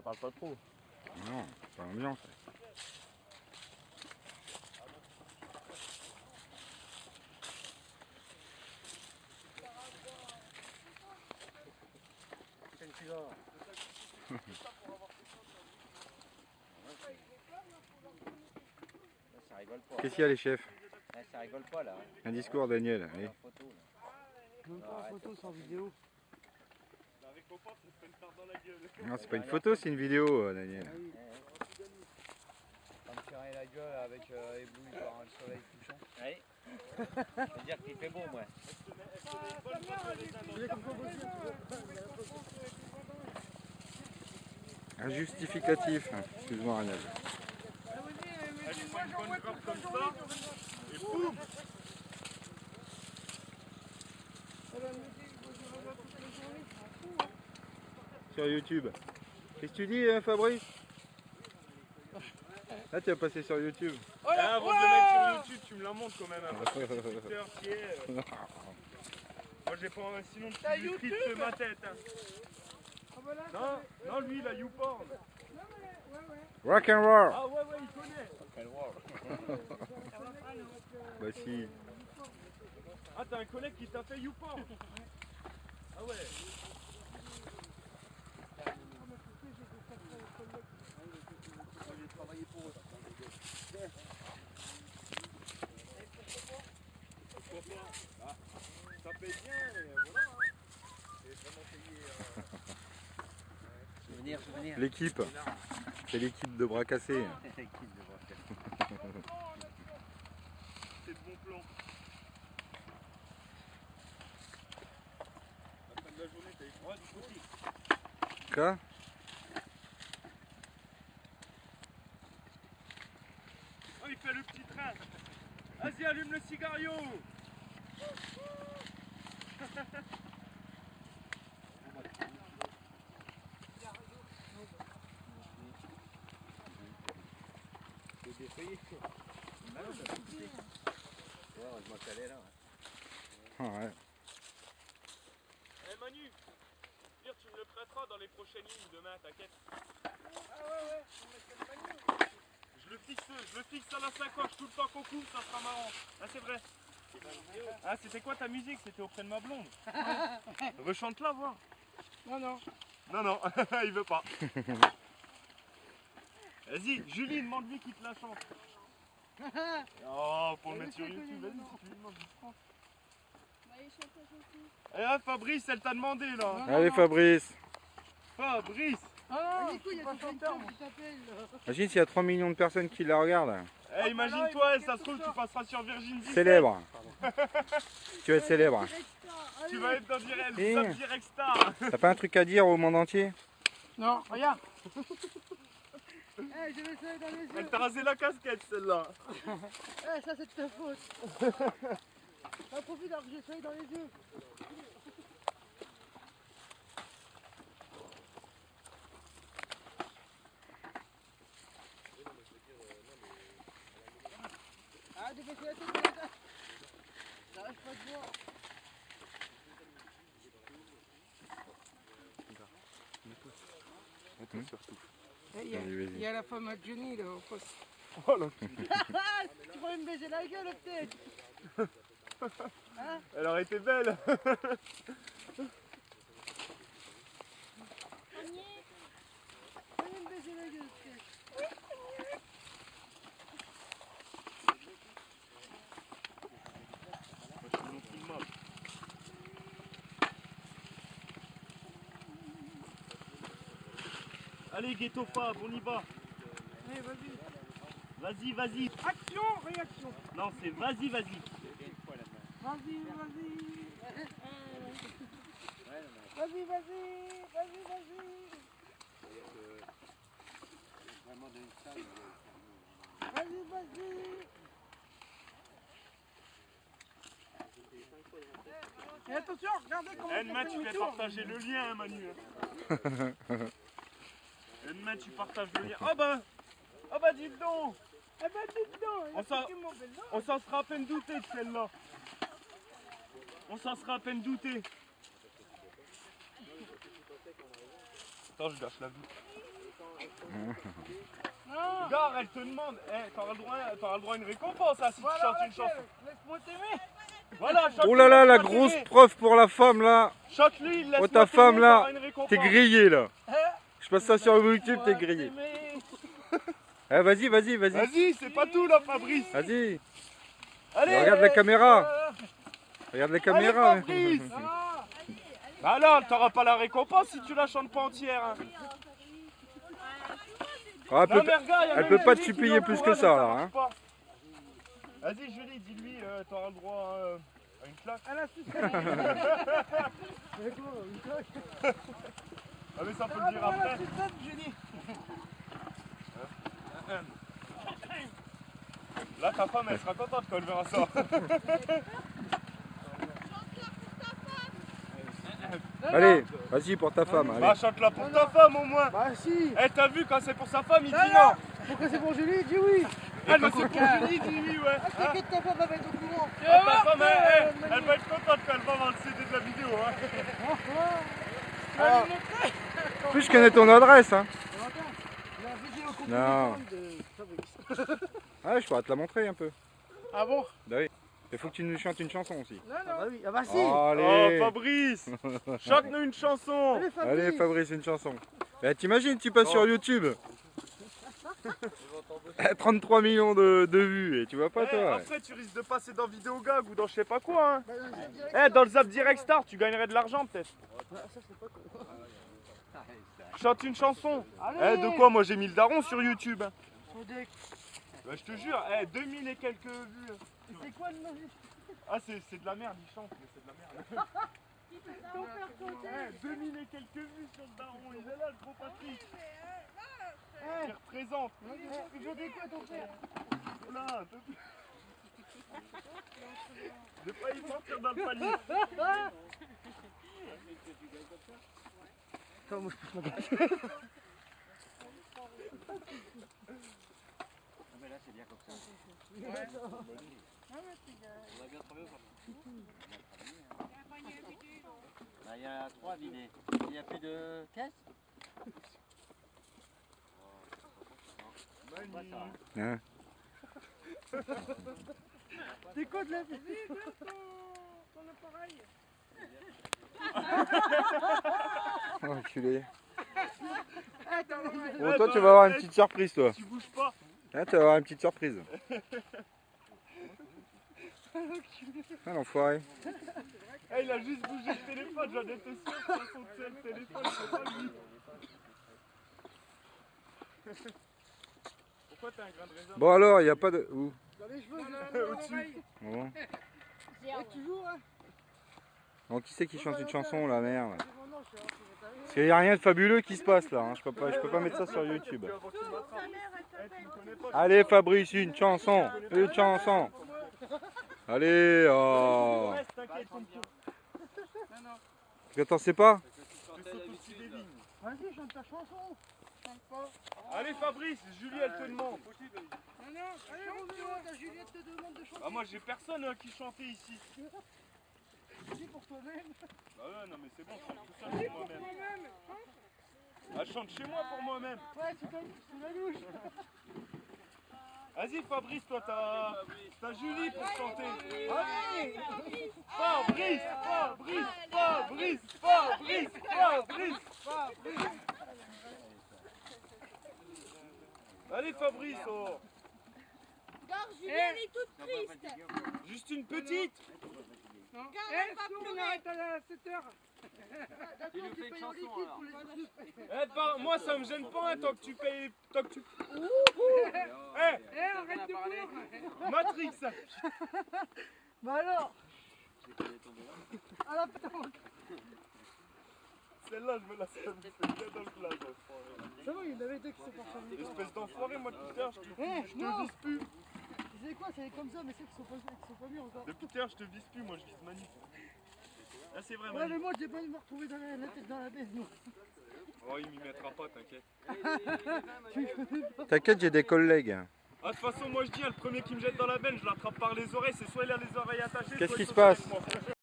parle pas trop. Non, c'est pas l'ambiance. Ça rigole pas. Qu'est-ce qu'il y a les chefs? Ça rigole pas là. Un discours Daniel, allez. Même pas en photo, c'est en vidéo. Avec mon pote, on se fait une tarte dans la gueule. Non, c'est pas une photo, c'est une vidéo, Daniel. On me tirer la gueule avec ébloui par un soleil couchant. Oui. C'est-à-dire qu'il fait beau, moi. Un justificatif, excuse-moi Arnaud. Elle prend une bonne corde comme ça, et boum. Sur YouTube. Qu'est-ce que tu dis, Fabrice? Là, tu vas passer sur YouTube. Avant de le mettre sur YouTube, tu me la montres quand même. Parce que c'est Twitter qui est. Moi, j'ai pas. Sinon, tu lui frites ma tête. Non, lui, il a YouPorn. Rock and roll. Ah ouais, il connaît. Bah si. Ah, t'as un collègue qui t'a fait YouPorn. Ah ouais. J'ai travaillé pour eux. Pourquoi pas? Ça paye bien et voilà. C'est vraiment payé. Souvenir. L'équipe. C'est l'équipe de bras cassés. L'équipe de bras cassés. C'est le bon plan. À la fin de la journée, t'as eu froid du côté. Quoi? Oh, il fait le petit train. Vas-y, allume le cigario. C'est défrayé. Je m'en calais là. Ouais. Eh Manu, dire tu me le prêteras dans les prochaines lignes demain, t'inquiète. Je le fixe à la sacoche tout le temps qu'on couvre, ça sera marrant. Ah c'est vrai. Ah c'était quoi ta musique? C'était auprès de ma blonde. Rechante-la, voir. Non. Non, il veut pas. Vas-y, Julie, demande-lui qu'il te la chante. Oh, pour le mettre sur YouTube, vas-y, si tu lui demandes, je prends. Eh ah, Fabrice, elle t'a demandé là. Allez Fabrice. Fabrice. Ah, du coup, il y a des chanteurs qui t'appellent. Imagine s'il y a 3 millions de personnes qui la regardent. Eh, imagine-toi, ça se trouve, tu passeras sur Virgin 17. Célèbre. Tu vas être célèbre. Tu vas être dans direct, Eh. direct star. T'as pas un truc à dire au monde entier? Non, regarde. Je vais essayer dans les yeux. Elle t'a rasé la casquette celle-là. Ça c'est de ta faute. T'en profites alors que j'ai essayé dans les yeux. Ah, tu fais la tête de la tête. J'arrive pas à te voir. Il y a la femme à Johnny là au poste. Oh là. Tu vas me baiser la gueule peut-être. Hein? Elle aurait été belle. Tu vas me baiser la gueule peut-être. Allez, Ghetto Fab, on y va. Allez, vas-y. Vas-y. Action, réaction. Non, c'est vas-y. Vas-y. Et attention, regardez comment Edma, tu fais partager le lien, hein, Manu. Edma, tu partages le lien. Oh bah, dites donc. On s'en sera à peine douté de celle-là. Attends, je gâche la vue. Non. Gare, elle te demande, t'auras le droit à une récompense hein, si tu chantes une chanson. Laisse-moi t'aimer. Voilà, chante-lui, Oh là là, la laisse-moi grosse t'aimer. preuve pour la femme là. Chante-lui, laisse-moi Oh, ta t'aimer, femme, là, t'auras une récompense. T'es grillé là. Je passe ça sur YouTube, t'es grillé. Eh, vas-y, vas-y, vas-y. Vas-y, c'est pas tout là, Fabrice. Vas-y. Allez, Regarde la caméra. Regarde la caméra. Allez, Fabrice. Bah alors, t'auras pas la récompense si tu la chantes pas entière. Hein. Ah, Non, mais regarde, y a elle même peut pas te Julie qui supplier plus que l'encourage, ça, là, marche hein. pas. Vas-y, Julie, dis-lui, t'auras le droit à une claque. À la sucette. Ah, mais ça, faut le dire après. Julie. Là, ta femme, elle sera contente quand elle verra ça. Allez, vas-y pour ta femme. Bah, Allez. chante-la pour ta femme au moins. Bah si. Eh, t'as vu, quand c'est pour sa femme, il dit Ah, non. Pourquoi c'est pour Julie? Dis oui. Ah, mais c'est pour Julie, il dit oui, ouais. Ah, t'inquiète, ta femme va être au courant. Ah, ta femme, elle va être contente quand elle va voir le CD de la vidéo. Hein. Ah. Plus je connais ton adresse. Hein. La vidéo complète Non. de Fabrice. Ah, je pourrais te la montrer un peu. Ah bon? Bah oui. Il faut que tu nous chantes une chanson aussi. Non, non. Ah bah oui, ah bah si. Allez. Oh, Fabrice, chante-nous une chanson. Allez, Fabrice. Allez Fabrice, une chanson. Bah, t'imagines, tu passes sur YouTube. 33 millions de vues et tu vois pas toi. Après, tu risques de passer dans Vidéogag ou dans je sais pas quoi. Hein. Bah, dans le Zap Direct. Dans le Zap Direct Star, tu gagnerais de l'argent peut-être. Ah, ça c'est pas cool. Chante une chanson. Allez. De quoi? Moi j'ai mis le daron sur YouTube. Son deck. Bah, je te jure, 2000 et quelques vues. Et c'est quoi le nom? Ah, c'est de la merde, il chante, mais c'est de la merde. 2000 et quelques vues sur le daron, il est là le gros Patrick. Il représente. Il veut des quoi ton père? Voilà, j'ai failli sortir dans le panier. Attends, moi je pousse ma gueule. Mais là c'est bien comme ça. On va bien travailler ça. Bah, il y a 3 vidés. Il n'y a plus de caisse. Hein. C'est quoi de la vie? Oh, enculé. Attends, Bon, toi tu vas avoir une petite surprise toi. Tu bouges pas. Hein, tu vas avoir une petite surprise. Ah l'enfoiré. Il a juste bougé le téléphone, j'en étais sûr que son téléphone, c'est pas lui. Pourquoi t'as un grain de raisin? Bon alors, il n'y a pas de... Où? dans les cheveux. Au-dessus. Bon. Et toujours, hein. Bon, qui c'est qui chante une chanson là, merde? C'est mon nom, je sais pas si vous savez. Parce qu'il n'y a rien de fabuleux qui se passe là, hein. Je peux pas mettre ça sur YouTube. Allez Fabrice, une chanson. Une chanson. Allez, oh. Reste, t'inquiète, ton pion. Attends, c'est pas? Je saute au-dessus des lignes. Vas-y, chante ta chanson. Chante pas. Allez Fabrice, Julie elle te demande. Non, non, allez, Roméo, ta Juliette te demande de chanter. Ah, moi j'ai personne qui chantait ici. Dis pour toi-même. Bah ouais, non mais c'est bon, je chante tout seul pour moi-même. Ah, je chante chez moi pour moi-même. Ouais, c'est la louche. Vas-y Fabrice, toi t'as Julie pour chanter. Allez. Fabrice, Fabrice, Fabrice, Fabrice, Fabrice, Fabrice. Allez Fabrice, oh. Regarde, Julien, elle est toute triste. Juste une petite. Regarde, elle va pleurer. À 7h. Tu nous fais une chanson alors. Moi ça me gêne pas hein, tant que tu payes. Tant que tu... Arrête de courir. Matrix. Bah alors. À la pétanque. Celle-là je me la fais bien dans le plat. C'est bon, il y en avait deux qui sont partis. Espèce d'enfoiré, moi depuis tout à l'heure je te non. vise plus. Tu sais quoi, c'est comme ça, mais c'est qu'ils sont pas mis encore. Depuis tout à l'heure je te vise plus, moi je vise Manu. Là c'est vrai Ouais, Manu. mais moi j'ai pas envie de me retrouver dans la tête dans la baisse. moi. Oh il m'y mettra pas, t'inquiète. T'inquiète, j'ai des collègues. Ah, de toute façon moi je dis, hein, le premier qui me jette dans la benne, je l'attrape par les oreilles, c'est soit il a les oreilles attachées, Qu'est-ce soit qui il se saute passe? avec moi.